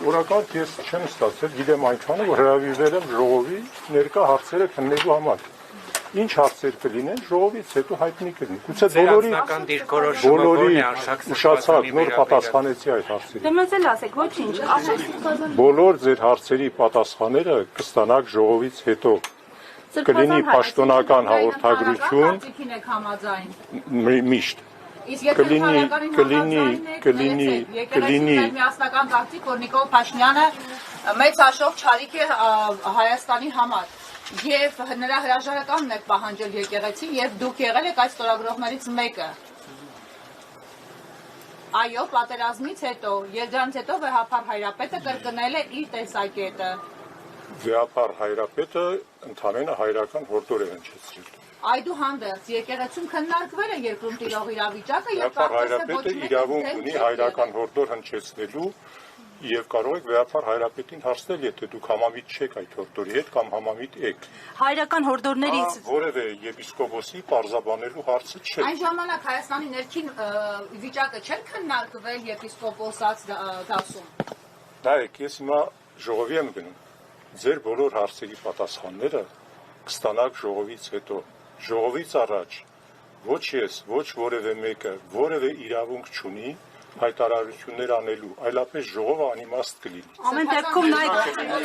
Օրակարգ ես չեմ ստացել, գիտեմ այնքանը, որ հրավիրվել եմ ժողովի ներկա հարցերը քննելու համար։ Ինչ հարցեր կլինեն, ժողովից հետո հայտնի կլինի։ Գուցե բոլորի ուշացած նոր պատասխանեցի այդ հարցերին։ Դե մեզ էլ ասեք, ոչինչ, ասեք։ Բոլոր ձեր հարցերի պատասխանները կստանաք ժողովից հետո։ Կլինի պաշտոնական հաղորդագրություն միշտ։ Կլինի միասնական կարծիք, որ Նիկոլ Փաշինյանը մեծ հաշվով չարիք է Հայաստանի համար եւ նրա հրաժարականն է պահանջել եկեղեցին եւ դուք եղել եք այդ ստորագրողներից մեկը։ Այո, պատերազմից հետո, դրանից հետո Վեհափար Հայրապետը կրկնել է իր տեսակետը։ Վեհափար Հայրապետը ընդհանրապես հայրական հորդոր է հնչեցրել։ Այդուհանդերձ եկեղեցում քննարկվել է երկրում տիրող իրավիճակը եւ Վեհափար Հայրապետը իրավունք ունի հայրական հորդոր հնչեցնելու եւ կարող եք Վեհափար Հայրապետին հարցնել, եթե դուք համամիտ չեք այդ հորդորի հետ կամ համամիտ եք։ Հայրական հորդորներից որևէ եպիսկոպոսի պարզաբանելու հարցը չէ։ Այն ժամանակ Հայաստանի ներքին վիճակը չէր քննարկվել եպիսկոպոսած դասում։ Նայեք, ես հիմա ժողովի եմ գնում։ Ձեր բոլոր հարցերի պատասխանները կստանաք ժողովից հետո։ Ժողովից առաջ ոչ ես, ոչ որևէ մեկը որևէ իրավունք չունի հայտարարություններ անելու, այլապես ժողովը անիմաստ կլինի։ Ամեն դեպքում նայեք,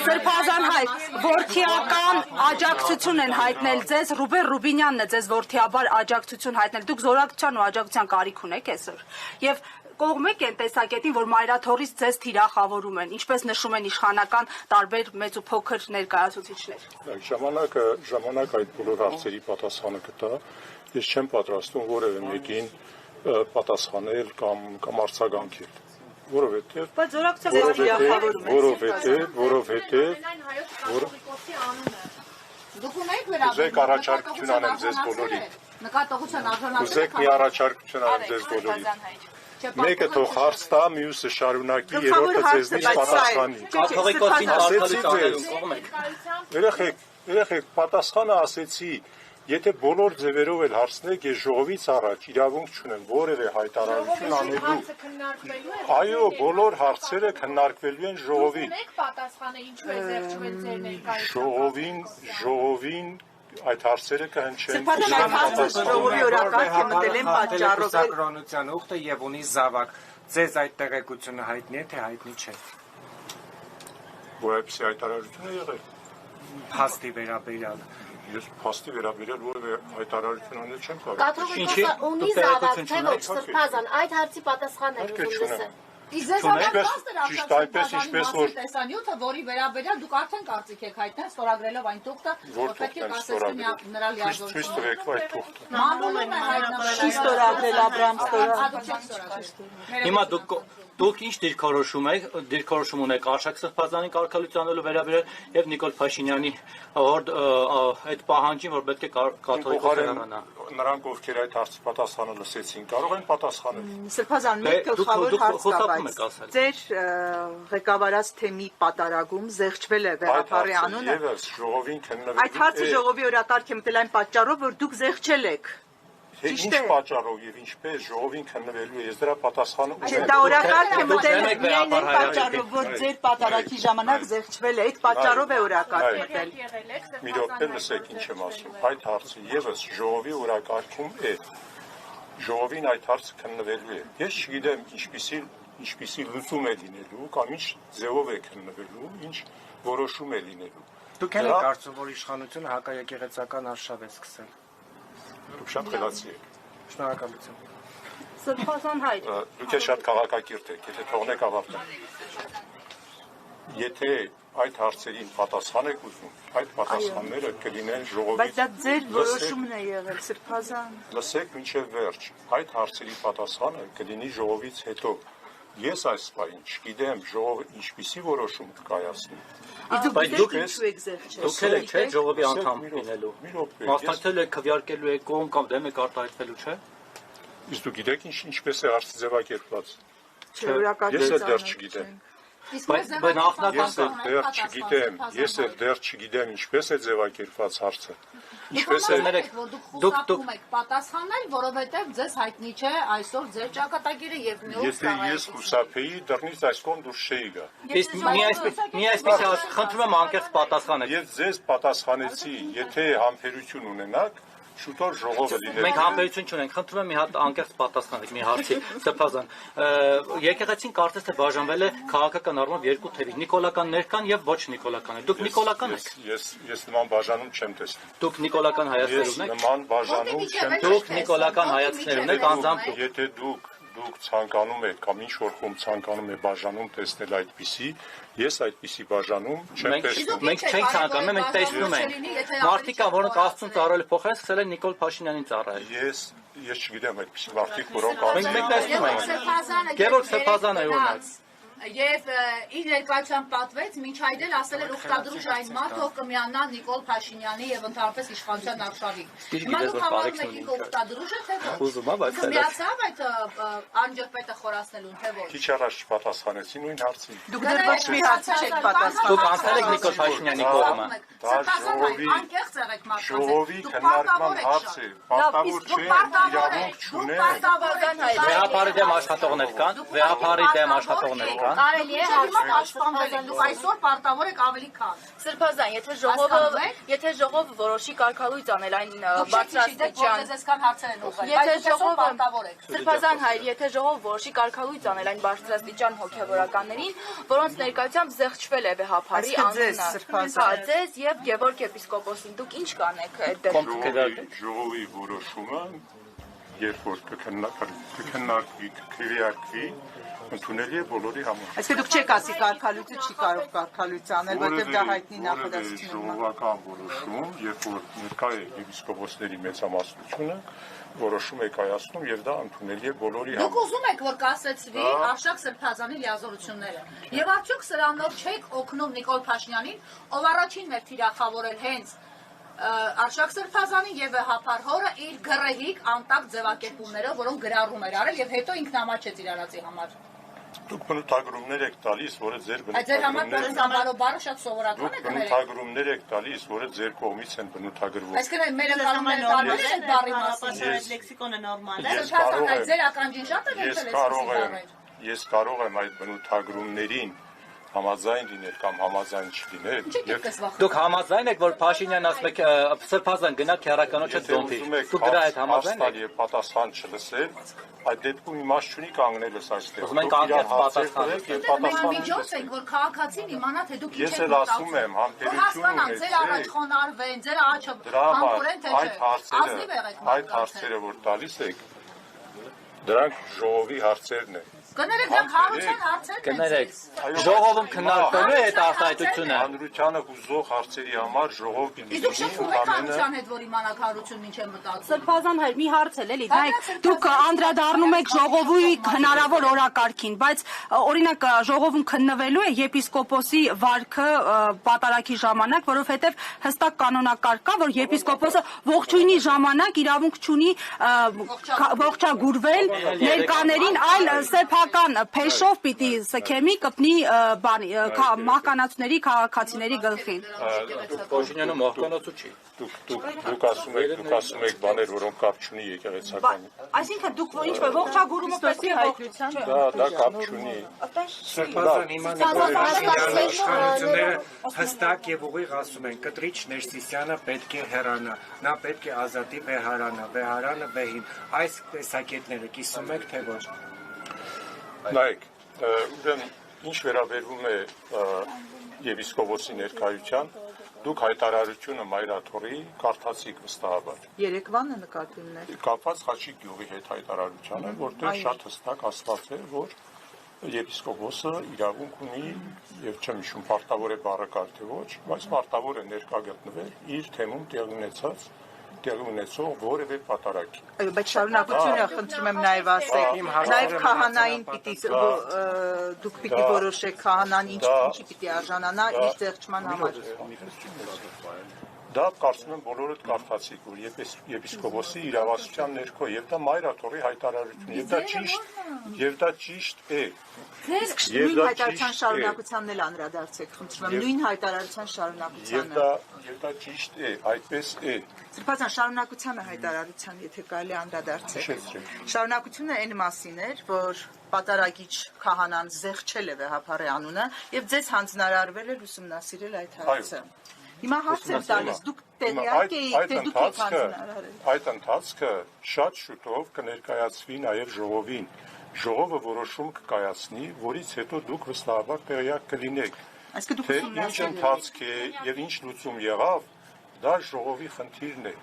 Սրբազան հայր, որդիական աջակցություն են հայտնել ձեզ, Ռուբեն Ռուբինյանն է ձեզ որդիաբար աջակցություն հայտնել, դուք զորակցության ու աջակցության կարիք ունեք այսօր։ Եւ կողմեք են տեսակետին, որ մայրաթորից ձեզ թիրախավորում են, ինչպես նշում են իշխանական տարբեր մեծ ու փոքր ներկայացուցիչներ։ Ժամանակ այդ բոլոր հարցերի պատասխանը կտա, ես չեմ պատրաստում որևէ մեկին պատասխանել կամ արձագանքել, որովհետև առաջարկություն անեմ ձեզ բոլորին։ Ուզեք մի առաջարկություն անեմ ձեզ բոլորին։ Մեկը թող հարց տա, մյուսը շարունակի, երրորդը ձեզնից պատասխանի։ Երեխեք, պատասխանը ասեցի, եթե բոլոր ձևերով էլ հարցնեք, ես ժողովից առաջ իրավունք չունեմ որևէ հայտարարություն անելու։ Այո, բոլոր հարցերը քննարկվելու են ժողովին։ Ժողովին այդ հարցերը կհնչեն։ Ժողովի օրակարգը մտել են պատճառով սակրոնության ուխտը եւ ունի զավակ։ Ձեզ այդ տեղեկությունը հայտնի է, թե հայտնի չէ։ Որպեսզի հայտարարություն է եղել։ Փաստի վերաբերյալ։ Ես փաստի վերաբերյալ որևէ հայտարարություն անել չեմ կարող։ Կաթողիկոսը ունի զավակ, թե ոչ, Սրբազան, այդ հարցի պատասխանն եք ուզում լսել։ Իսկ ճիշտ այնպես ինչպես որ տեսանյութը, որի վերաբերյալ դուք արդեն կարծիք եք հայտնել ստորագրելով այն թուղթը, որ պետք է ասեցին նրա լիազորությունը։ Ցույց տվեք այդ թուղթը։ Մանուլում է հայտնվել։ Չի ստորագրել Աբրահամ ստորագրել։ Հիմա դուք ինչ դիրքորոշում ունեք Արշակ Սրբազանի կարգալուծանելու վերաբերյալ եւ Նիկոլ Փաշինյանի այդ պահանջին, որ պետք է կաթողիկոսը հեռանա։ Նրանք ովքեր այդ հարցի պատասխանը լսեցին, կարող են պատասխանել։ Սրբազան, մեկ գլխավոր հարց կա, ձեր ղեկավարած թեմի պատարագում զեղչվել է Վեհափարի անունը։ Այդ հարցը ժողովի օրակարգ է մտել այն պատճառով, որ դուք զեղչել եք։ Ինչ պատճառով եւ ինչպես ժողովին քննվելու է, ես դրա պատասխանը ունեմ։ Դա օրակարգ է մտել միայն այն պատճառով, որ ձեր պատարագի ժամանակ զեղչվել է, այդ պատճառով է օրակարգ մտել։ Մի րոպե լսեք ինչ եմ ասում։ Այդ հարցը եւս ժողովի օրակարգում է։ Ժողովին այդ հարցը քննվելու է։ Ես չգիտեմ ինչպիսի լուծում է լինելու կամ ինչ ձևով է քննվելու, ինչ որոշում է լինելու։ Դուք եք կարծում, որ իշխանությունը հակաեկեղեցական արշավ է սկսել։ Դուք շատ խելացի եք։ Շնորհակալություն։ Սրբազան հայր։ Դուք շատ քաղաքակիրթ եք, եթե թողնեք ավարտել։ Եթե այդ հարցերին պատասխան եք ուզում, այդ պատասխանները կլինեն ժողովից։ Բայց դա ձեր որոշումն է եղել, Սրբազան։ Լսեք մինչև վերջ։ Այդ հարցերի պատասխանը կլինի ժողովից հետո։ Ես այս պահին չգիտեմ ժողովը ինչպիսի որոշում կկայացնի։ Բայց դուք ինչու եք զեղչել։ Դուք եք չէ ժողովի անդամ լինելու։ Մասնակցել եք քվեարկելու եք կողմ կամ դեմ եք արտահայտվելու, չէ։ Իսկ դուք գիտեք ինչպես է հարցը ձևակերպված։ Չէ, ես էլ դեռ չգիտեմ։ Ես էլ դեռ չգիտեմ ինչպես է ձևակերպված հարցը։ Ինչպես է դուք ուզում եք պատասխանել, որովհետև ձեզ հայտնի չէ այսօր ձեր ճակատագիրը եւ նույնիսկ Եթե ես խուսափեի, դռնից այս կողմ դուրս չէի գա։ Մի այսպես խնդրում եմ անկեղծ պատասխանեք։ Ես ձեզ պատասխանեցի, եթե համբերություն ունենաք, շուտով ժողովը լինել։ Մենք համբերություն չունենք, խնդրում եմ մի հատ անկեղծ պատասխանեք մի հարցի, Սրբազան։ Եկեղեցին կարծես թե բաժանվել է քաղաքական առումով երկու թևի՝ նիկոլական ներկան եւ ոչ նիկոլական։ Դուք նիկոլական եք։ Ես նման բաժանում չեմ տեսնում։ Դուք նիկոլական հայացքներ ունեք։ Նման բաժանում չեմ տեսնում։ Դուք նիկոլական հայացքներ ունեք անձամբ։ Եթե դուք ցանկանում եք կամ ինչ որ խումբ ցանկանում է բաժանում տեսնել այդպիսի, ես այդպիսի բաժանում չեմ տեսնում։ Մենք չենք ցանկանում, մենք տեսնում ենք։ Մարդիկ կան, որոնք Աստծուն ծառայելու փոխարեն սկսել են Նիկոլ Փաշինյանին ծառայել։ Ես չգիտեմ այդպիսի մարդիկ, որոնք մենք տեսնում ենք։ Գևորգ Սրբազանը օրինակ։ Եվ իր ներկայությամբ պատվեց, մինչ այդ էլ ասել էր ուխտադրուժ այն մարդ, ով կմիանա Նիկոլ Փաշինյանի եւ ընդհանրապես իշխանության արշավին։ Հիմա դուք համարում եք ուխտադրուժը, թե ոչ։ Միացավ այդ անջրպետը խորացնելուն, թե ոչ։ Քիչ առաջ չպատասխանեցի նույն հարցին։ Դուք դեռ ոչ մի հարցի չեք պատասխանել։ Դուք անցել եք Նիկոլ Փաշինյանի կողմը։ Դա ժողովի քննարկման հարց է։ Պարտավոր չէ, իրավունք չունեն։ Վեհապարի դեմ աշխատողներ կան, վեհապարի դեմ աշխատողներ կան։ Կարելի է դուք այսօր պարտավոր եք ավելի քան։ Սրբազան, եթե ժողովը որոշի կարգալույծ անել այն բարձրաստիճան, այսքան հարցեր են ուղղել, բայց այսօր պարտավոր եք։ Սրբազան հայր, եթե ժողովը որոշի կարգալույծ անել այն բարձրաստիճան հոգևորականներին, որոնց ներկայությամբ զեղչվել է վեհապարի անունը, ձեզ եւ Գևորգ եպիսկոպոսին, դուք ինչ կանեք այդ դեպքում։ Ժողովի որոշումը, երբ որ կքննարկվի, քվեարկվի, ընդունելի է բոլորի համար։ Այսինքն դուք չեք ասի կարգալույծը չի կարող կարգալույծ անել, որովհետև դա հայտնի նախադասություն է։ Ժողովական որոշում, երբ որ ներկա է եպիսկոպոսների մեծամասնությունը, որոշում է կայացնում եւ դա ընդունելի է բոլորի համար։ Դուք ուզում եք, որ կասեցվի Արշակ Սրբազանի լիազորությունները։ Եվ արդյոք սրանով չեք օգնում Նիկոլ Փաշինյանին, ով առաջինն էր թիրախավորել հենց Արշակ Սրբազանին եւ Վեհապար հորը իր գրեհիկ անտակ ձևակերպումներով, որոնք գրառում էր արել եւ հետո ինքնամաչեց իր արածի համար։ Դուք բնութագրումներ եք տալիս, որը ձեր բառը շատ սովորական է գնել։ Բնութագրումներ եք տալիս, որը ձեր կողմից են բնութագրվում։ Այսինքն մեր կանոնները տարբեր են բառի մասին։ Լեքսիկոնը նորմալ է։ Ձեր ականջին շատ է վերցել։ Ես կարող եմ այդ բնութագրումներին համաձայն լինել կամ համաձայն չլինել։ Դուք համաձայն եք, որ Փաշինյանն ասում եք Սրբազան գնա քերականոջը դոմփի։ Դուք դրա հետ համաձայն եք։ Եվ պատասխան չլսել, այդ դեպքում իմաստ չունի կանգնելս այստեղ։ Ուզում ենք անկեղծ պատասխանեք եւ պատասխան։ Միջոց եք, որ քաղաքացին իմանա, թե դուք ինչ եք մտածում։ Ես էլ ասում եմ, համբերություն ունեք։ Ձեր առաջ խոնարհվեն, ձեր աչքը համբուրեն, թե չէ։ Այդ հարցերը, որ տալիս եք, դրանք ժողովի հարցերն են։ Կներեք, դրանք հարության հարցերն են։ Կներեք, ժողովում քննարկվելու է այդ արտահայտությունը։ Հանրությանը հուզող հարցերի համար ժողով պիտի Իսկ շփվում եք հանրության հետ, որ իմանաք հարությունն ինչ է մտածում։ Սրբազան հայր, մի հարց էլ էլի, նայեք, դուք անդրադառնում եք ժողովի հնարավոր օրակարգին, բայց օրինակ ժողովում քննվելու է եպիսկոպոսի վարքը պատարագի ժամանակ, որովհետև հստակ կանոնակարգ կա, որ եպիսկոպոսը ողջույնի ժամանակ իրավունք չունի ողջագուրվել ներկաներին, այլ սեփական փեշով պիտի սքեմի կպնի մահկանացուների քաղաքացիների գլխին։ Փաշինյանը մահկանացու չի։ Դուք ասում եք բաներ, որոնք կապ չունի եկեղեցական։ Այսինքն դուք ինչ որ ողջագուրումը պետք է հայտնության։ Դա կապ չունի։ Սրբազան հիմա Նիկոլ իշխանությունները հստակ եւ ուղիղ ասում են, կտրիչ Ներսիսյանը պետք է հեռանա, նա պետք է ազատի Վեհարանը Վեհին։ Այս տեսակետները կիսում եք թե ոչ։ Նայեք, ուրեմն ինչ վերաբերվում է եպիսկոպոսի ներկայության, դուք հայտարարությունը Մայրաթորի կարդացիք վստահաբար։ Երեկվանը նկատի ունեք։ Կապված Խաչիկ գյուղի հետ հայտարարությանը, որտեղ շատ հստակ ասված է, որ եպիսկոպոսը իրավունք ունի եւ չեմ հիշում պարտավոր է բառը կար թե ոչ, բայց պարտավոր է ներկա գտնվել իր թեմում տեղի ունեցող որևէ պատարագի։ Այո, բայց շարունակությունը խնդրում եմ նաև ասեք, նաև քահանային դուք պիտի որոշեք քահանան ինչի պիտի արժանանա իր ձեռքման համար։ Դա կարծում եմ բոլորդ կարդացիք, որ եպիսկոպոսի իրավասության ներքո եւ դա Մայրաթորի հայտարարություն, եւ դա ճիշտ է։ Նույն հայտարարության շարունակությանն էլ անդրադարձեք, խնդրում եմ, նույն հայտարարության շարունակությանը։ Եվ դա ճիշտ է, այդպես է։ Սրբազան շարունակությանը հայտարարության, եթե կարելի անդրադարձեք։ Շարունակությունը այն մասին էր, որ պատարագիչ քահանան զեղչել է վեհափարի անունը եւ ձեզ հանձնարարվել էր ուսումնասիրել այդ հարցը։ Հիմա հարց եմ տալիս, դուք տեղյակ եք, թե դուք եք հանձնարարել։ Այդ ընթացքը շատ շուտով կներկայացվի նաեւ ժողովին։ Ժողովը որոշում կկայացնի, որից հետո դուք վստահաբար տեղյակ կլինեք։ Այսինքն դուք Թե ինչ ընթացք է եւ ինչ լուծում եղավ, դա ժողովի խնդիրն է։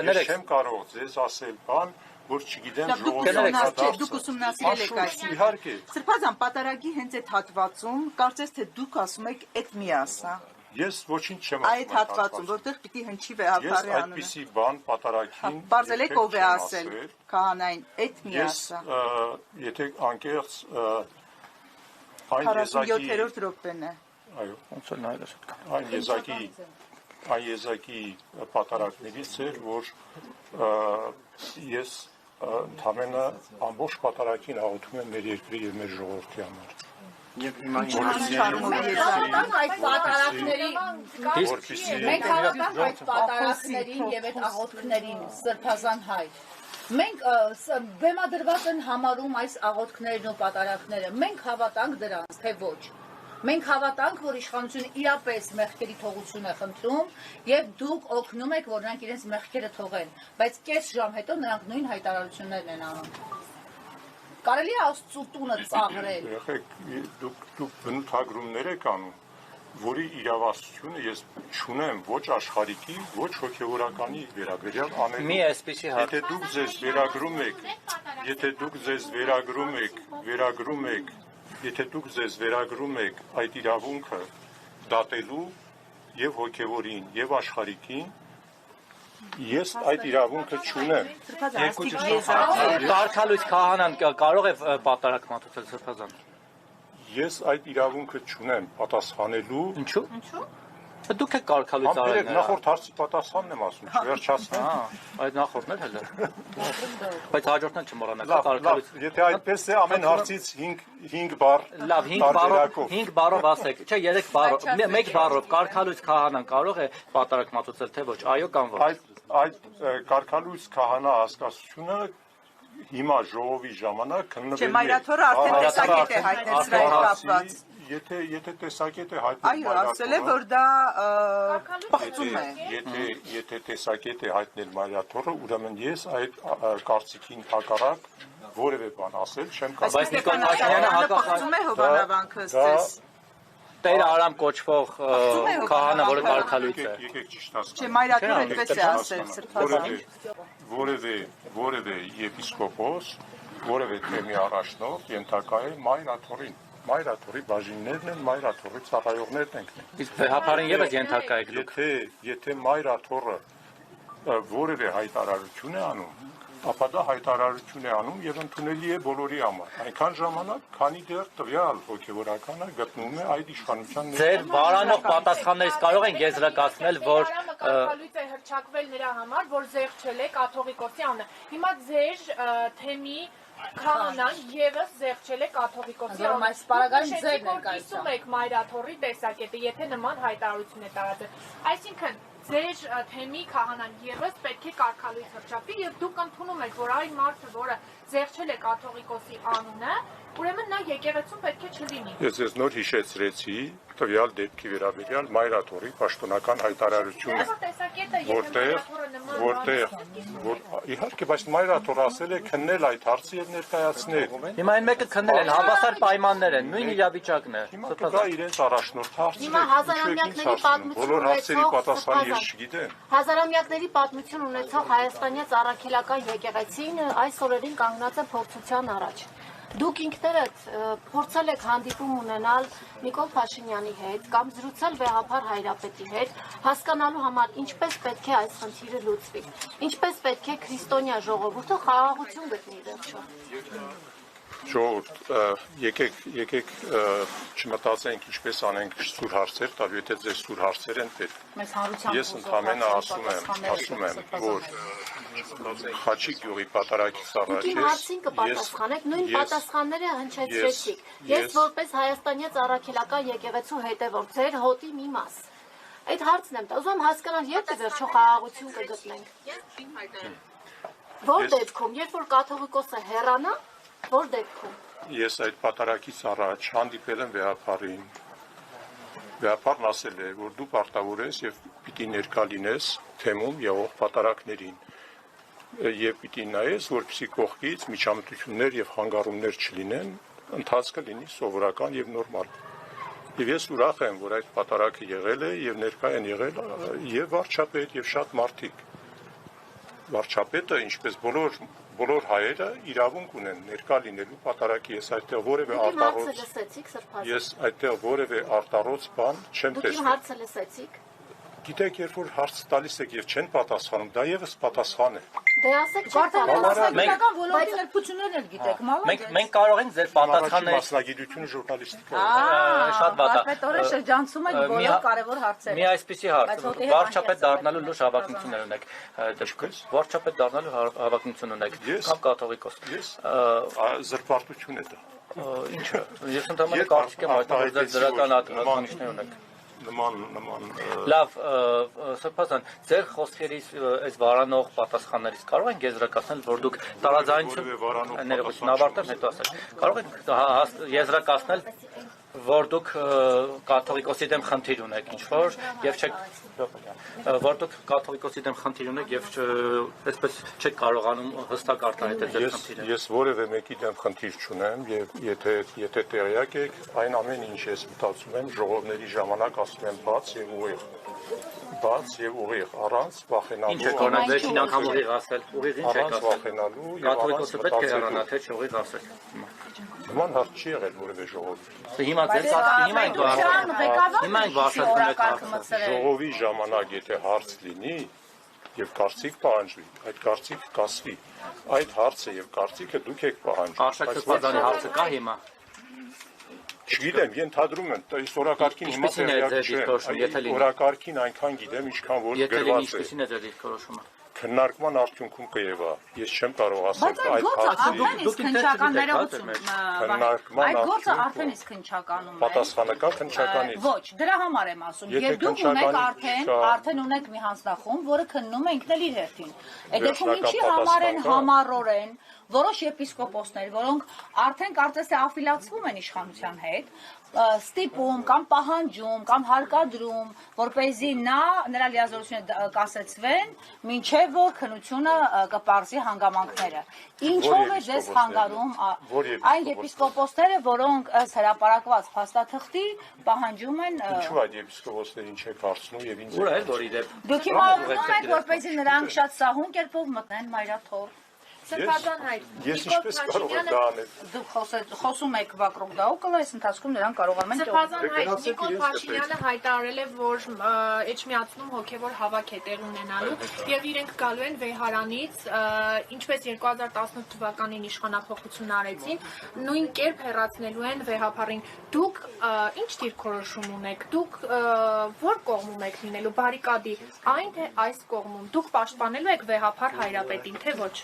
Ես չեմ կարող ձեզ ասել բան, որ չգիտեմ ժողովի դուք ուսումնասիրել եք այս։ Իհարկե։ Սրբազան պատարագի հենց այդ հատվածում կարծես թե դուք ասում եք այդ մի ասա։ Ես ոչինչ չեմ ասում։ Այդ հատվածում, որտեղ պիտի հնչի վեհափարի անունը։ Ես այդպիսի բան պատարագին բարձել ով է ասել քահանային այդ մի ասա։ Եթե անկեղծ այն եզակի 47-րդ րոպեն է։ Այո, ոնց է նայել այն եզակի պատարագներից էր, որ ես ընդհանրապես ամբողջ պատարագին աղոթում եմ մեր երկրի եւ մեր ժողովրդի համար։ Եվ հիմա այդ պատարագներին, մենք հավատանք այդ պատարագներին եւ այդ աղոթքներին, Սրբազան հայ։ Մենք բեմադրված են համարում այս աղոթքներն ու պատարագները։ Մենք հավատանք դրանց, թե ոչ։ Մենք հավատանք, որ իշխանությունը իրապես մեղքերի թողություն է խնդրում եւ դուք օգնում եք, որ նրանք իրենց մեղքերը թողեն, բայց կես ժամ հետո նրանք նույն հայտարարություններն են անում։ Կարելի է Աստծո տունը ծաղրել։ Դուք բնութագրումներ եք անում, որի իրավասությունը ես չունեմ ոչ աշխարհիկի, ոչ հոգևորականի վերաբերյալ անել։ Մի այսպեսի հարց։ Եթե դուք ձեզ վերագրում եք այդ իրավունքը դատելու եւ հոգևորին եւ աշխարհիկին, ես այդ իրավունքը չունեմ։ Կարգալույց քահանան կարող է պատարագ մատուցել Սրբազան։ Ես այդ իրավունքը չունեմ պատասխանելու։ Ինչու՞։ Դուք եք կարգալույց արել։ Նախորդ հարցի պատասխանն եմ ասում, չվերջացնեմ։ Այդ նախորդն էլ է։ Բայց հաջորդն չմոռանաք կարգալույց։ Եթե այդպես է, ամեն հարցից 5 բառ։ Լավ, 5 բառով ասեք։ Չէ, 3 բառով, 1 բառով կարգալույց քահանան կարող է պատարագ մատուցել, թե ոչ, այո կամ ոչ։ Այդ կարգալույց քահանա հասկացությունը հիմա ժողովի ժամանակ քննվելու է։ Չէ, Մայրաթորը արդեն տեսակետ է հայտնել սրա հետ կապված։ Եթե տեսակետ է հայտնել Այո, ասել է, որ դա պղծում է։ Եթե տեսակետ է հայտնել Մայրաթորը, ուրեմն ես այդ կարծիքին հակառակ որևէ բան ասել չեմ կարող։ Բայց Նիկոլ Փաշինյանը պղծում է հովանավանքը ձեզ։ Տեր Արամ կոչվող քահանա, որը կարգալույց է։ Եկեք ճիշտ ասեմ։ Չէ, Մայրաթորը այդպես է ասել Սրբազան։ Որևէ եպիսկոպոս, որևէ թեմի առաջնորդ ենթակա է Մայրաթորին։ Մայրաթորի բաժիններն են, Մայրաթորի ծառայողներն ենք։ Իսկ վեհապարին ևս ենթակա եք դուք։ Եթե Մայրաթորը որևէ հայտարարություն է անում, ապա դա հայտարարություն է անում եւ ընդունելի է բոլորի համար։ Այնքան ժամանակ, քանի դեռ տվյալ հոգեվորականը գտնվում է այդ իշխանության ներքո։ Ձեր բարանող պատասխաններից կարող են եզրակացնել, որ կարգալույց է հռչակվել նրա համար, որ զեղչել է կաթողիկոսի անունը։ Հիմա ձեր թեմի քահանան եւս զեղչել է կաթողիկոսի անունը։ Այս պարագայում ձեր ներկայացում եք Մայրաթորի տեսակետը, եթե նման հայտարարություն է տարածել։ Այսինքն ձեր թեմի քահանան եւս պետք է կարգալույց հռչակվի եւ դուք ընդունում եք, որ այն մարդը, որը զեղչել է կաթողիկոսի անունը, ուրեմն նա եկեղեցում պետք է չլինի։ Ես նոր հիշեցրեցի տվյալ դեպքի վերաբերյալ Մայրաթորի պաշտոնական հայտարարությունը, որտեղ իհարկե, բայց Մայրաթորը ասել է քննել այդ հարցը եւ ներկայացնել։ Հիմա այն մեկը քննել են, հավասար պայմաններ են, նույն իրավիճակն է։ Հիմա կգա իրենց առաջնորդ հարցը։ Հիմա հազարամյակների պատմություն չգիտեմ։ Հազարամյակների պատմություն ունեցող հայաստանյաց առաքելական եկեղեցին այս օրերին կանգնած է փորձության առաջ։ Դուք ինքներդ փորձել եք հանդիպում ունենալ Նիկոլ Փաշինյանի հետ կամ զրուցել վեհափար Հայրապետի հետ, հասկանալու համար ինչպես պետք է այս խնդիրը լուծվի, ինչպես պետք է քրիստոնյա ժողովուրդը խաղաղություն գտնի վերջում։ Ժողովուրդ, եկեք չմտածենք ինչպես անենք սուր հարցեր տալու, եթե ձեր սուր հարցեր են պետք։ Ես ընդամենը ասում եմ, որ Խաչիկ գյուղի պատարագից առաջ Իմ հարցին կպատասխանեք, նույն պատասխանները հնչեցրեցիք։ Ես որպես հայաստանյաց առաքելական եկեղեցու հետևորդ, ձեր հոտի մի մաս։ Այդ հարցն եմ տա, ուզում եմ հասկանալ, երբ վերջո խաղաղություն կգտնենք։ Որ դեպքում, երբ որ կաթողիկոսը հեռանա, որ դեպքում։ Ես այդ պատարագից առաջ հանդիպել եմ վեհապարին։ Վեհապարն ասել է, որ դու պարտավոր ես եւ պիտի ներկա լինես թեմում եղող պատարագներին։ Եվ պիտի նայես, որպեսզի կողքից միջամտություններ եւ խանգարումներ չլինեն, ընթացքը լինի սովորական եւ նորմալ։ Եվ ես ուրախ եմ, որ այդ պատարագը եղել է եւ ներկա են եղել եւ վարչապետ եւ շատ մարդիկ։ Վարչապետը, ինչպես բոլոր հայերը իրավունք ունեն ներկա լինելու պատարագի, ես այդտեղ որևէ արտառոց բան չեմ տեսնում։ Դուք իմ հարցը լսեցիք։ Գիտեք, երբ որ հարց տալիս եք եւ չեն պատասխանում, դա եւս պատասխան է։ Դե ասեք չեք Մենք ոլորտի ներկություններն էլ գիտեք, մալա։ Մենք կարող ենք ձեր պատասխանները մասնագիտությունը ժուրնալիստիկա։ Շատ բաց է։ Պետորը շրջանցում եք բոլոր կարևոր հարցերը։ Մի այսպիսի հարց, վարչապետ դառնալու լուրջ հավակնություններ ունեք։ Վարչապետ դառնալու հավակնություն ունեք, կամ կաթողիկոս։ Զրպարտություն է դա։ Ինչը։ Ես ընդհանրապես կարծիք եմ հայտնել, որ ձեր դրական հատկանիշներ ունեք։ Նման Լավ, Սրբազան, ձեր խոսքերից այս վարանող պատասխաններից կարող ենք եզրակացնել, որ դուք տարաձայնություն ներողություն ավարտեմ, հետո ասեք։ Կարող ենք եզրակացնել, որ դուք կաթողիկոսի դեմ խնդիր ունեք ինչ-որ եւ չեք որ դուք կաթողիկոսի դեմ խնդիր ունեք եւ այսպես չեք կարողանում հստակ արտահայտել ձեր խնդիրը։ Ես որևէ մեկի դեմ խնդիր չունեմ եւ եթե տեղյակ եք, այն ամեն ինչ ես մտածում եմ ժողովների ժամանակ ասում եմ բաց եւ ուղիղ, առանց վախենալու։ Ինչ եք օրինակ վերջին անգամ ուղիղ ասել, ուղիղ ինչ եք ասել։ Վախենալու եւ կաթողիկոսը պետք է հեռանա, թե չուղիղ ասել։ Նման հարց չի եղել որևէ ժողովի։ Հիմա ենք վարչապետը ժողովի ժամանակ եթե հարց լինի եւ կարծիք պահանջվի, այդ կարծիքը կասվի։ Այդ հարցը եւ կարծիքը դուք եք պահանջում։ Արշակ Սրբազանի հարցը կա հիմա։ Չգիտեմ, ենթադրում եմ, այս օրակարգին հիմա օրակարգին այնքան գիտեմ, ինչքան որ գրված է։ Ինչպիսին է ձեր դիրքորոշումը։ Քննարկման արդյունքում կերևա։ Ես չեմ կարող ասել այդ քննարկման գործը արդեն իսկ քննչականում է։ Պատասխանը կա քննչականից։ Ոչ, դրա համար եմ ասում։ Եվ դուք ունեք արդեն ունեք մի հանձնախումբ, որը քննում է ինքն էլ իր հերթին։ Այդ դեպքում ինչի համար են համառորեն որոշ եպիսկոպոսներ, որոնք արդեն կարծես թե աֆիլացվում են իշխանության հետ, ստիպում կամ պահանջում կամ հարկադրում, որպեսզի նրա լիազորությունը կասեցվեն, մինչև որ քննությունը կպարզի հանգամանքները։ Ինչով է ձեզ խանգարում այն եպիսկոպոսները, որոնք ըստ հրապարակված փաստաթղթի պահանջում են։ Ինչու այդ եպիսկոպոսներին չեք հարցնում եւ ինձ։ Ուր է որ իդեպ։ Դուք հիմա ուզում եք, որպեսզի նրանք շատ սահուն կերպով մտնեն մայրաթոր։ Ես ինչպես կարող եմ դա անել։ Դուք խոսում եք վակրոկ դաուկլը, այս ընթացքում նրանք կարողանում են Սրբազան հայտ Նիկոլ Փաշինյանը հայտարարել է, որ Էջմիածնում հոգևոր հավաք է տեղ ունենալու եւ իրենք գալու են Վեհարանից, ինչպես 2018 թվականին իշխանափոխություն արեցին, նույն կերպ հեռացնելու են Վեհապարին։ Դուք ինչ դիրքորոշում ունեք։ Դուք որ կողմում եք լինելու բարիկադի, այն թե այս կողմում։ Դուք պաշտպանելու եք Վեհապար Հայրապետին, թե ոչ։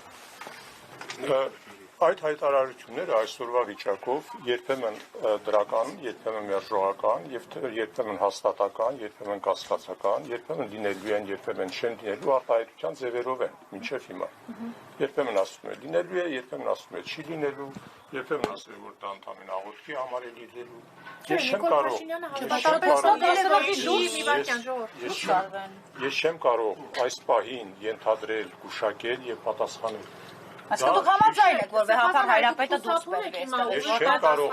Այդ հայտարարությունները այսօրվա վիճակով երբեմն դրական, երբեմն մերժողական, երբեմն հաստատական, երբեմն կասկածական, երբեմն լինելու են, երբեմն չեն լինելու արտահայտության ձևերով են, մինչև հիմա։ Երբեմն ասում է լինելու է, երբեմն ասում է չի լինելու, երբեմն ասում է որ դա ընդամենը աղոթքի համար է լինելու։ Ես չեմ կարող այս պահին ենթադրել, գուշակել եւ պատասխանել։ Այսինքն դուք համաձայն եք, որ Վեհապար Հայրապետը դուրս բերվի այստեղ։ Ես չեմ կարող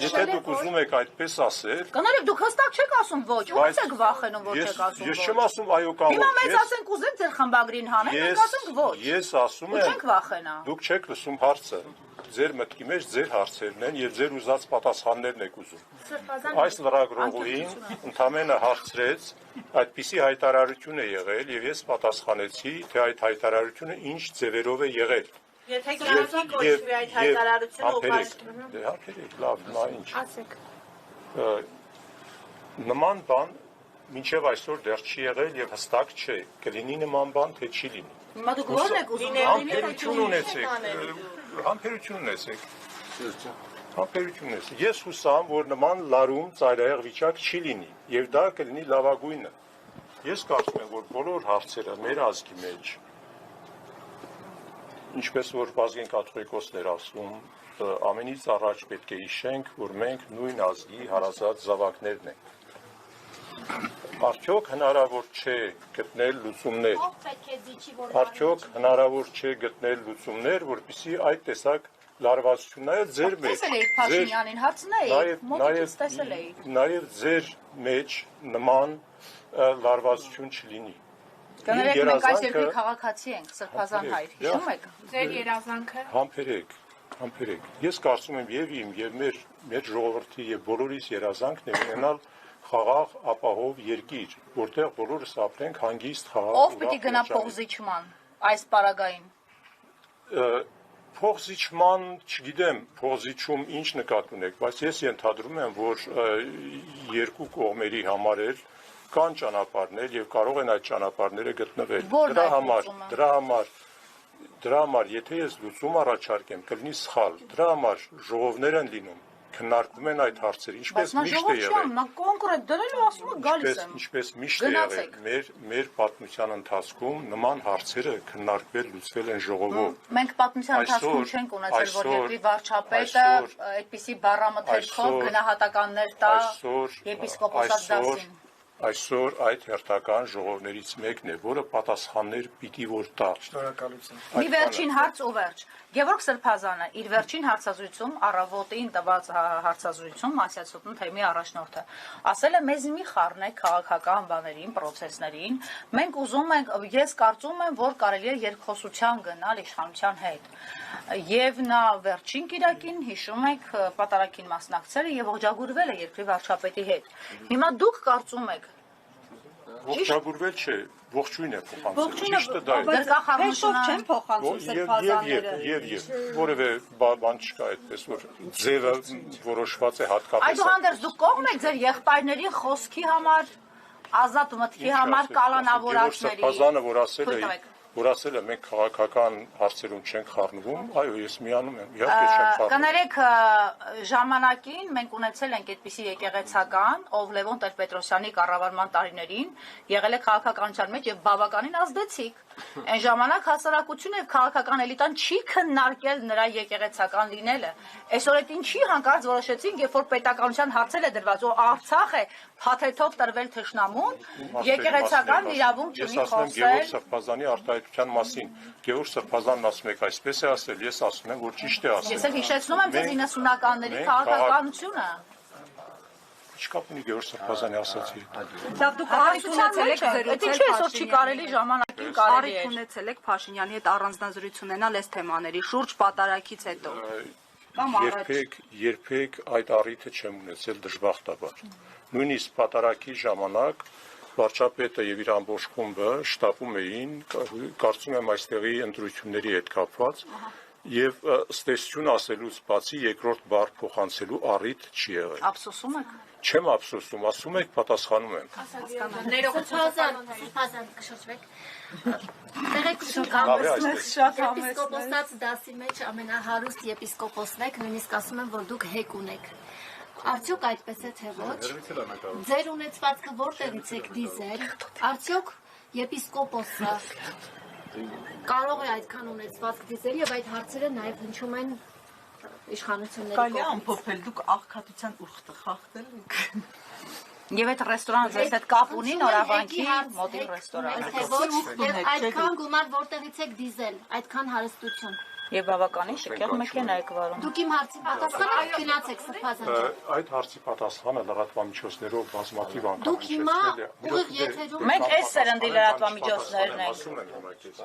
Եթե դուք ուզում եք այդպես ասել, Կանալեւ դուք հստակ չեք ասում ոչ, ո՞նց եք վախենում, որ չեք ասում ոչ։ Ես չեմ ասում այո կամ ոչ։ Հիմա մեծ ասենք ուզենք ձեր խմբագրին հանենք, մենք ասենք ոչ։ Ես ասում եմ, չենք վախենա։ Դուք չեք լսում հարցը։ Ձեր մտքի մեջ ձեր հարցերն են եւ ձեր ուզած պատասխաններն եք ուզում։ Այս լրագրողին ընդամենը հարցրեց, այդպիսի հայտարարություն է եղել եւ ես պատասխանեցի, թե այդ հայտարարությունը ինչ ձևերով է եղել։ Եթե գնացի կոչվի այդ հայտարարությունը Համբերեք, լավ, նա ինչ։ Նման բան մինչև այսօր դեռ չի եղել եւ հստակ չէ, կլինի նման բան, թե չի լինի։ Հիմա դուք ո՞րն եք ուզում Համբերություն ունեցեք։ Ես հուսամ, որ նման լարում ծայրահեղ վիճակ չի լինի եւ դա կլինի լավագույնը։ Ես կարծում եմ, որ բոլոր հարցերը մեր ազգի մեջ, ինչպես որ Վազգեն կաթողիկոսն էր ասում, ամենից առաջ պետք է հիշենք, որ մենք նույն ազգի հարազատ զավակներն ենք։ Արդյոք հնարավոր չէ գտնել լուծումներ։ Արդյոք հնարավոր չէ գտնել լուծումներ, որպեսզի այդ տեսակ լարվածությունները ձեր մեջ, տեսել եք Փաշինյանին, հարցնեիք, մոտիկից տեսել եք։ Նաև ձեր մեջ նման լարվածություն չլինի։ Կներեք, մենք այս երկրի քաղաքացի ենք, Սրբազան հայր, հիշում եք։ Ձեր երազանքը։ Համբերեք։ Ես կարծում եմ եւ իմ եւ մեր ժողովրդի եւ բոլորիս երազանքն է ունենալ խաղաղ ապահով երկիր, որտեղ բոլորս ապրենք հանգիստ խաղաղ։ Ով պիտի գնա փողզիչման այս պարագային։ Փողզիչման, չգիտեմ, փողզիչում ինչ նկատի ունեք, բայց ես ենթադրում եմ, որ երկու կողմերի համար կան ճանապարհներ եւ կարող են այդ ճանապարհները գտնվել։ Դրա համար, եթե ես լուծում առաջարկեմ, կլինի սխալ։ Դրա համար ժողովներ են լինում, քննարկվում են այդ հարցերը, ինչպես միշտ է եղել։ Նա կոնկրետ դրել ասում է գալիս եմ։ Ինչպես միշտ է եղել, մեր պատմության ընթացքում նման հարցերը քննարկվել, լուծվել են ժողովով։ Մենք պատմության ընթացքում չենք ունեցել, որ երկրի վարչապետը այդպիսի բառամթերքով գնահատականներ տա եպիսկոպոսած դասին։ Այսօր այդ հերթական ժողովներից մեկն է, որը պատասխաններ պիտի որ տա։ Շնորհակալություն։ Մի վերջին հարց ու վերջ։ Գևորգ Սրբազանը իր վերջին հարցազրույցում, առավոտին տված հարցազրույցում Մասյացուտնու թեմի առաջնորդը, ասել է մեզ մի խառնեք քաղաքական բաներին, process-ներին, մենք ուզում ենք, ես կարծում եմ, որ կարելի է երկխոսության գնալ իշխանության հետ։ Եվ նա վերջին կիրակին, հիշում եք, պատարագին մասնակցել է եւ ողջագուրվել է երկրի վարչապետի հետ։ Հիմա դուք կարծում եք ողջագուրվել չէ, ողջույն է փոխանցել։ Ճիշտը դա է։ Դերկախառնություն չեն փոխանցում Սրբազանները։ Եվ որևէ բան չկա այդպես, որ ձևը որոշված է հատկապես։ Այդուհանդերձ դուք կողմ եք ձեր եղբայրների խոսքի համար, ազատ մտքի համար կալանավորածների։ Սրբազանը որ ասել է մենք քաղաքական հարցերում չենք խառնվում, այո, ես միանում եմ, իհարկե չեմ խառնում։ Կներեք, ժամանակին մենք ունեցել ենք այդպիսի եկեղեցական, ով Լևոն Տեր-Պետրոսյանի կառավարման տարիներին եղել է քաղաքականության մեջ եւ բավականին ազդեցիկ։ Այն ժամանակ հասարակությունը եւ քաղաքական էլիտան չի քննարկել նրա եկեղեցական լինելը։ Այսօր այդ ինչի հանկարծ որոշեցինք, երբ որ պետականության հարցել է դրված, ու Արցախ է փաթեթով տրվել թշնամուն, եկեղեցական իրավունք չունի խոսել։ Գևորգ Սրբազանի արտահայտության մասին։ Գևորգ Սրբազանն ասում է, այսպես է ասել, ես ասում եմ, որ ճիշտ է ասել։ Ես էլ հիշեցնում եմ ձեզ 90-ականների քաղաքականությունը։ Չկապ ունի Գևորգ Սրբազանի ասացի։ Լավ, դուք առիթ ունեցել եք զրուցել, չէ, այսօր չի կարելի ժամանակին կարելի է։ Առիթ ունեցել եք Փաշինյանի հետ առանձնազրույց ունենալ այս թեմաների շուրջ պատարագից հետո։ Երբեք այդ առիթը չեմ ունեցել դժբախտաբար։ Նույնիսկ պատարագի ժամանակ վարչապետը եւ իր ամբողջ խումբը շտապում էին, կարծում եմ այստեղի ընտրությունների հետ կապված, եւ ստեսություն ասելուց բացի երկրորդ բառ փոխանցելու առիթ չի եղել։ Ափսոսում եք։ Չեմ ափսոսում, ասում եք, պատասխանում եմ։ Սրբազան կշրջվեք։ Տեղեկություն կամես եպիսկոպոսած դասի մեջ ամենահարուստ եպիսկոպոսն եք, նույնիսկ ասում եմ, որ դուք հեկ ունեք։ Արդյոք այդպես է թե ոչ։ Ձեր ունեցվածքը որտեղից եք դիզել։ Արդյոք եպիսկոպոսը կարող է այդքան ունեցվածք դիզել եւ այդ հարցերը նաեւ հնչում են իշխանությունների կողմից։ Կարելի ամփոփել, դուք աղքատության ուխտը խախտել եք։ Եվ այդ ռեստորանը ձեզ հետ կապ ունի Նորավանքի մոտի ռեստորանը։ Եվ այդքան գումար որտեղից եք դիզել, այդքան հարստություն։ Եվ բավականին շքեղ մեքենա եք վարում։ Դուք իմ հարցի պատասխանը գնացեք Սրբազան ջան։ Այդ հարցի պատասխանը լրատվամիջոցներով բազմաթիվ անգամ Դուք հիմա ուղիղ եթերում Մենք այս սերնդի լրատվամիջոցներն ենք։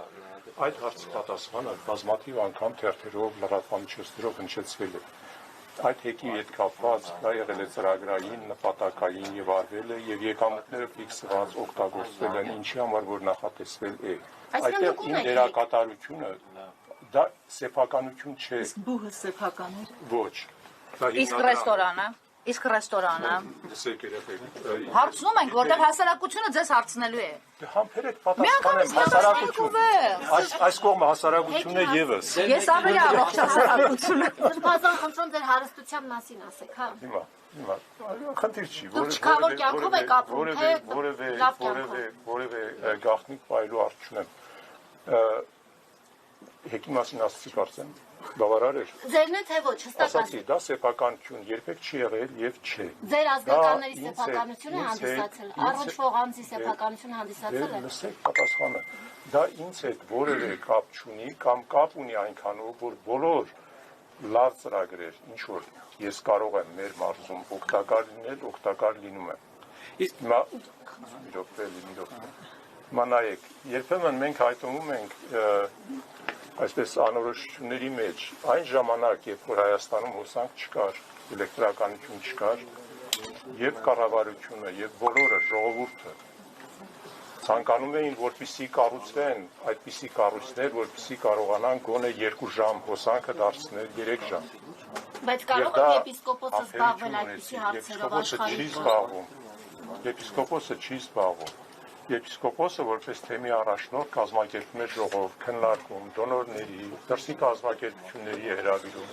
Այդ հարցի պատասխանը բազմաթիվ անգամ թերթերով լրատվամիջոցներով հնչեցվել է։ Այդ հեկի հետ կապված դա եղել է ծրագրային, նպատակային եւ արվել է եւ եկամուտները ֆիքսված օգտագործվել են ինչի համար որ նախատեսվել է։ Այդտեղ իմ դերակատարությունը դա սեփականություն չէ։ Բուհը սեփական էր։ Ոչ։ Իսկ ռեստորանը Իսկ ռեստորանը Լսեք երեխեք։ հարցնում ենք, որտեղ հասարակությունը ձեզ հարցնելու է։ Համբերեք պատասխանեմ հասարակություն։ Այս կողմը հասարակությունն է եւս։ Ես ավելի առողջ հասարակություն եմ։ Սրբազան խնդրում ձեր հարստության մասին ասեք, հա։ Հիմա խնդիր չի, Չքավոր կյանքով եք ապրում, թե լավ կյանքով։ որևէ գաղտնիք պայելու արժ չունեմ։ Հեկի մասին ասացի կարծեմ։ Բավարար էր։ Ձերն է թե ոչ, հստակ ասացի, դա սեփականություն երբեք չի եղել եւ չէ։ Ձեր ազգականների սեփականությունը հանդիսացել, առողջ անձի սեփականությունը հանդիսացել է։ Լսեք պատասխանը։ Դա ինձ հետ որևէ կապ չունի կամ կապ ունի այնքանով, որ բոլոր լավ ծրագրեր, ինչ որ ես կարող եմ մեր մարզում օգտակար լինել, օգտակար լինում եմ։ Իսկ հիմա նայեք, երբեմն մենք հայտնվում ենք այսպես անորոշությունների մեջ, այն ժամանակ, երբ որ Հայաստանում հոսանք չկար, էլեկտրականություն չկար, եւ կառավարությունը, եւ բոլորը ժողովուրդը ցանկանում էին, որպեսզի կառուցվեն այդպիսի կառույցներ, որպեսզի կարողանան գոնե 2 ժամ հոսանքը դարձնել 3 ժամ։ Բայց կարող է եպիսկոպոսը զբաղվել այդպիսի հարցերով աշխարհի։ Եպիսկոպոսը չի զբաղվում։ Եպիսկոպոսը որպես թեմի առաջնորդ կազմակերպում է ժողով, քննարկում, դոնորների, դրսի կազմակերպությունների հրավիրում,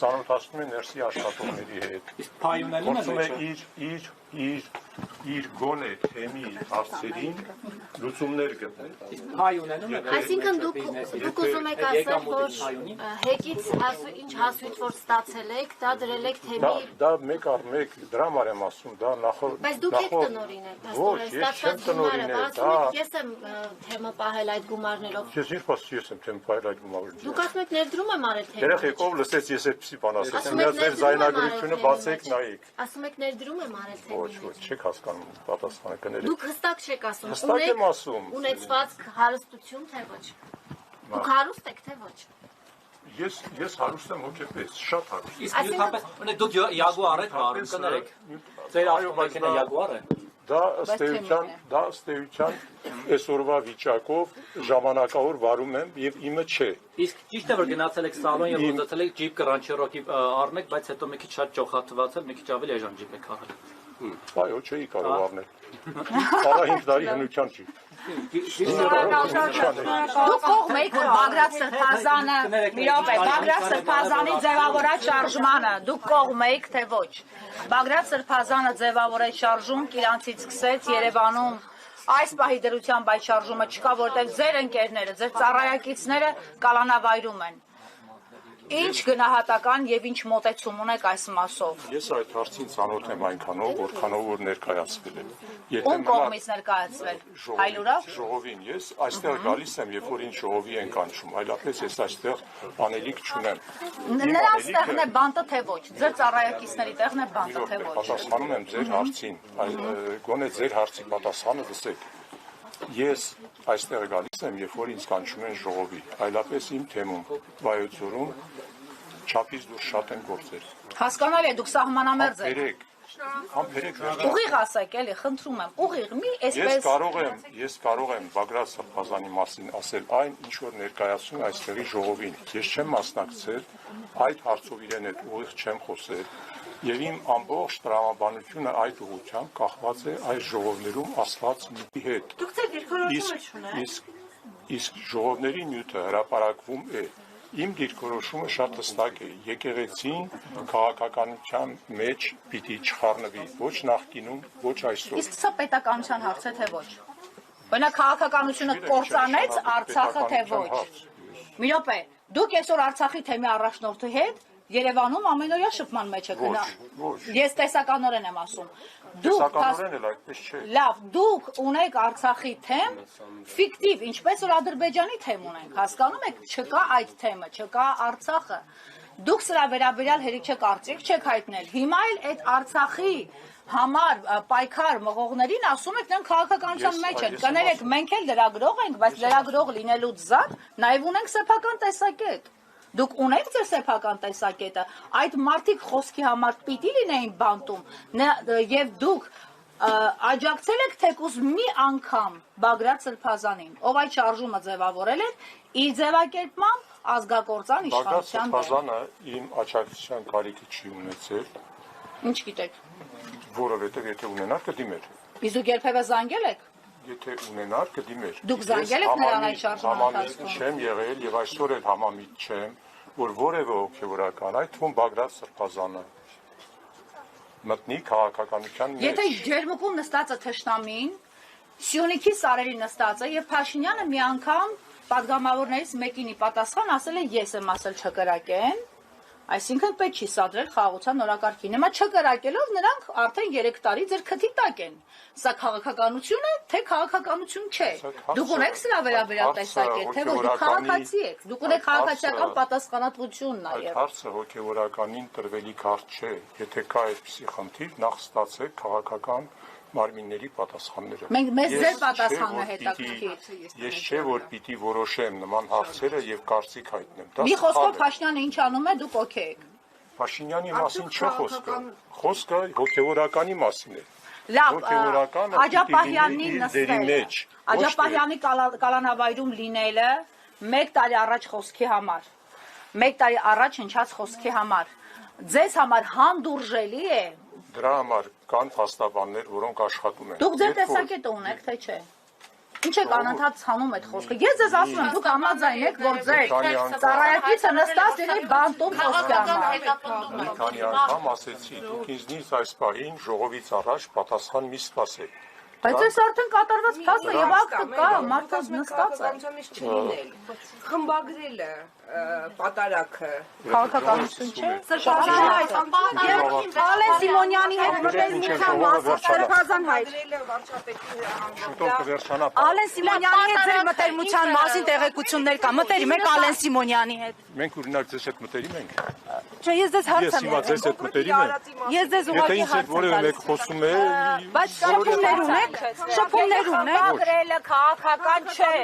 ծանոթացնում է ներսի աշխատողների հետ։ Իսկ փայունելին է իր գոնե թեմի հարցերին լուծումներ գտնել։ Իսկ փայունելին է։ Այսինքն դուք ուզում եք ասել, որ հեկից ինչ հասույթ որ ստացել եք, դա դրել եք թեմի։ Դա մեկ առ մեկ դրամար եմ ասում, դա նախորդ։ Բայց դուք եք տնօրինել, ոչ, ես չեմ տնօրինել, դա ես եմ թեմը պահել այդ գումարներով։ Ես ինչ խոսքի ես եմ թեմ պահել այդ գումարներով։ Դուք ասում եք ներդրում եմ արել թեմը։ Երեք ով լսեց ես այդպեսի բան ասեցի, միա ձեր զայնագրությունը բացեք նայեք։ Ասում եք ներդրում եմ արել թեմը։ Ոչ, չեք հասկանում պատասխանը կներեք։ Դուք հստակ չեք ասում։ Հստակ եմ ասում։ Ունեցված հարստություն թե ոչ։ Դուք հարուստ եք թե ոչ։ Ես հարուստ եմ հոգեպես, շատ հարուստ։ Իսկ նույնապես դուք Jaguar եք վարում, կներեք։ Ձեր ավտոմեքենա Jaguar է։ Դա ըստ էության այսօրվա վիճակով ժամանակավոր վարում եմ եւ իմը չէ։ Իսկ ճիշտ է որ գնացել եք սալոն եւ ուզեցել եք Jeep Grand Cherokee առնեք, բայց հետո մի քիչ շատ ճոխաթվածել, մի քիչ ավելի էժան Jeep եք առել։ Այո, չէի կարող առնել։ Արա 5 տարի հնության չի։ Դուք կողմ եք Բագրատ Սրբազանը, մի րոպե, Բագրատ Սրբազանի ձևավորած շարժմանը, դուք կողմ եք թե ոչ։ Բագրատ Սրբազանը ձևավորած շարժում Կիրանցից սկսեց Երևանում այս պահի դրությամբ այդ շարժումը չկա, որտեղ ձեր ընկերները, ձեր ծառայակիցները կալանավայրում են։ Ինչ գնահատական եւ ինչ մոտեցում ունեք այս մասով։ Ես այդ հարցին ծանոթ եմ այնքանով, որքանով որ ներկայացվել է։ Ում կողմից ներկայացվել։ Հայլուրով։ Ժողովին ես այստեղ գալիս եմ, երբ որ ինչ ժողովի են կանչում, այլապես ես այստեղ անելիք չունեմ։ Նրանց տեղն է բանտը թե ոչ։ Ձեր ծառայակիցների տեղն է բանտը թե ոչ։ Պատասխանում եմ ձեր հարցին, գոնե ձեր հարցի պատասխանը լսեք։ Ես այստեղ գալիս եմ, երբ որ ինձ կանչում են ժողովի, այլապես իմ թեմում Վայոց ձորում չափից դուրս շատ են գործեր։ Հասկանալի է, դուք սահմանամերձ եք։ Համբերեք Ուղիղ ասեք, էլի, խնդրում եմ, ուղիղ, մի այսպես։ Ես կարող եմ Բագրատ Սրբազանի մասին ասել այն, ինչ որ ներկայացնում է այստեղի ժողովին։ Ես չեմ մասնակցել, այդ հարցով իրեն հետ ուղիղ չեմ խոսել։ Եվ իմ ամբողջ տրամաբանությունը այդ ուղղությամբ կախված է այս ժողովներում ասված նյութի հետ։ Դուք ձեր դիրքորոշումը չունեք։ Իսկ ժողովների նյութը հրապարակվում է։ Իմ դիրքորոշումը շատ հստակ է։ Եկեղեցին քաղաքականության մեջ պիտի չխառնվի, ոչ նախկինում, ոչ այսօր։ Իսկ սա պետականության հարց է թե ոչ։ Բնակ քաղաքականությունը կործանեց Արցախը թե ոչ։ Մի րոպե, դուք այսօր Արցախի թեմի առաջնորդի հետ Երևանում ամենօրյա շփման մեջ եք գնա։ Ես տեսականորեն եմ ասում։ Տեսականորեն էլ այդպես չէ։ Լավ, դուք ունեք Արցախի թեմ, ֆիկտիվ, ինչպես որ Ադրբեջանի թեմ ունենք, հասկանում եք, չկա այդ թեմը, չկա Արցախը։ Դուք սրա վերաբերյալ հերիք կարծիք չեք հայտնել։ Հիմա էլ այդ Արցախի համար պայքար մղողներին ասում եք նրանք քաղաքականության մեջ են։ Կներեք, մենք էլ լրագրող ենք, բայց լրագրող լինելուց զատ նաև ունենք սեփական տեսակետ։ Դուք ունեք ձեր սեփական տեսակետը, այդ մարդիկ խոսքի համար պիտի լինեին բանտում եւ դուք աջակցել եք թեկուզ մի անգամ Բագրատ Սրբազանին, ով այդ շարժումը ձևավորել էր իր ձևակերպմամբ, ազգակործան իշխանության դեմ։ Բազանը իմ աջակցության կարիքի չի ունեցել, Ինչ գիտեք։ որովհետև եթե ունենար կդիմեր։ Իսկ դուք երբևէ զանգել եք։ Եթե ունենար կդիմեր։ Դուք զանգել եք նրան այդ շարժման ընթացքում։ Չեմ եղել եւ այսօր էլ համամիտ չեմ, որ որևէ հոգեվորական, այդ թվում Բագրատ Սրբազանը մտնի քաղաքականության մեջ։ Եթե ջերմուկում նստածը թշնամին, Սյունիքի սարերի նստածը եւ Փաշինյանը մի անգամ падգամավորներից մեկինի պատասխան ասել է ես եմ ասել չկրակեն, այսինքն պետք չի սադրել խաղաղության նորակարգին։ Հիմա չկրակելով նրանք արդեն 3 տարի ձեր քթի տակ են։ Սա քաղաքականություն է, թե քաղաքականություն չէ։ Դուք ունեք սրա վերաբերյալ տեսակետ, թե ոչ դուք քաղաքացի եք։ Դուք ունեք քաղաքացիական պատասխանատվություն նաեւ։ Այդ հարցը հոգեվորականին տրվելիք հարց չէ։ Եթե կա այդպիսի խնդիր, նախ ստացեք քաղաքական մարմինների պատասխանները։ Մենք մեզ ձեր պատասխանը հետաքրքիր։ Ես չէ որ պիտի որոշեմ նման հարցերը եւ կարծիք հայտնեմ։ Մի խոսքով Փաշինյանը ինչ անում է, դուք օքեյ եք։ Փաշինյանի մասին չէ խոսքը։ Խոսքը հոգեվորականի մասին է։ Լավ, Աջապահյանի նստելը, Աջապահյանի կալանավայրում լինելը 1 տարի առաջ խոսքի համար, 1 տարի առաջ հնչած խոսքի համար, ձեզ համար հանդուրժելի է։ Դրա համար կան փաստաբաններ, որոնք աշխատում են։ Դուք ձեր տեսակետը ունեք, թե չէ։ Ինչ եք անընդհատ ցանում այդ խոսքը։ Ես ձեզ ասում եմ, դուք համաձայն եք, որ ձեր ծառայակիցը նստած լինի բանտում խոսքի համար։ Մի քանի անգամ ասեցի, դուք ինձնից այս պահին ժողովից առաջ պատասխան մի սպասեք։ Բայց այս արդեն կատարված փաստը եւ ակտը կա, մարդը նստած է։ Խմբագրելը պատարակը Քաղաքականություն չէ։ Ալեն Սիմոնյանի հետ մտերմության մասը Սրբազան հայր։ Շուտով կվերջանա։ Ալեն Սիմոնյանի հետ ձեր մտերմության մասին տեղեկություններ կա։ Մտերիմ եք Ալեն Սիմոնյանի հետ։ Մենք օրինակ ձեզ հետ մտերիմ ենք։ Չէ, ես ձեզ հարց Ես եմ հիմա ձեզ հետ մտերիմ եմ։ Ես ձեզ Եթե ուղղակի ինձ հետ հարց եմ որևէ մեկ տալիս։ խոսում է, Բայց շփումներ ունեք, շփումներ ունեք։ Ագրելը քաղաքական չէ։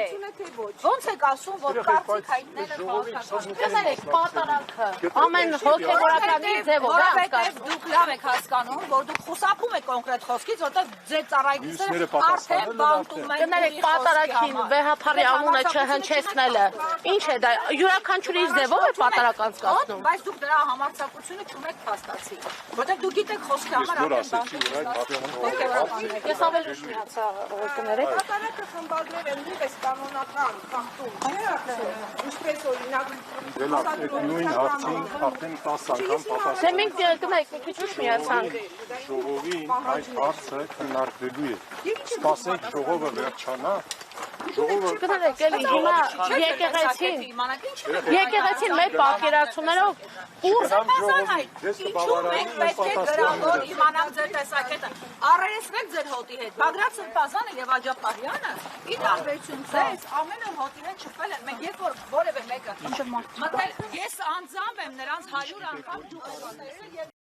Ոնց եք ասում, որ կարծիք հայտնելը քաղաքական։ Կներեք, պատարակը ամեն հոգեվորականի ձևով է Որովհետև դուք լավ եք հասկանում, որ դուք խուսափում եք կոնկրետ խոսքից, որտեղ ձեր ծառայությունները արդեն բանտում են։ Կներեք, պատարակին վեհապարի անունը չհնչեցնելը։ Ինչ է դա, յուրաքանչյուրի ձևով է պատարակ անցկացնում։ Բայց դուք դրա համարձակությունը չունեք փաստացի, որտեղ դուք գիտեք խոսքի համար Ես ավելի շնորհացա կներեք։ պատարակը խմբագրերը նույնպես կանոնական խախտում ինչպես օրինակ նույն հարցին արդեն 10 անգամ պատասխան։ Դե մենք կներեք, մի քիչ ուշ միացանք։ Ժողովին այդ հարցը քննարկվելու է։ Սպասենք ժողովը վերջանա։ Ժողովը Կներեք, էլի հիմա եկեղեցին մեր պատկերացումներով ուր Ինչու մենք պետք է գրավոր իմանանք ձեր տեսակետը։ Առերեսվեք ձեր հոտի հետ։ Բագրատ Սրբազանը եւ Աջապահյանը ի տարբերություն ձեզ ամեն օր հոտի հետ շփվել են։ Մենք երբ որ որևէ մեկը մտել, ես անձամբ եմ նրանց 100 անգամ ջուղ տեսել եւ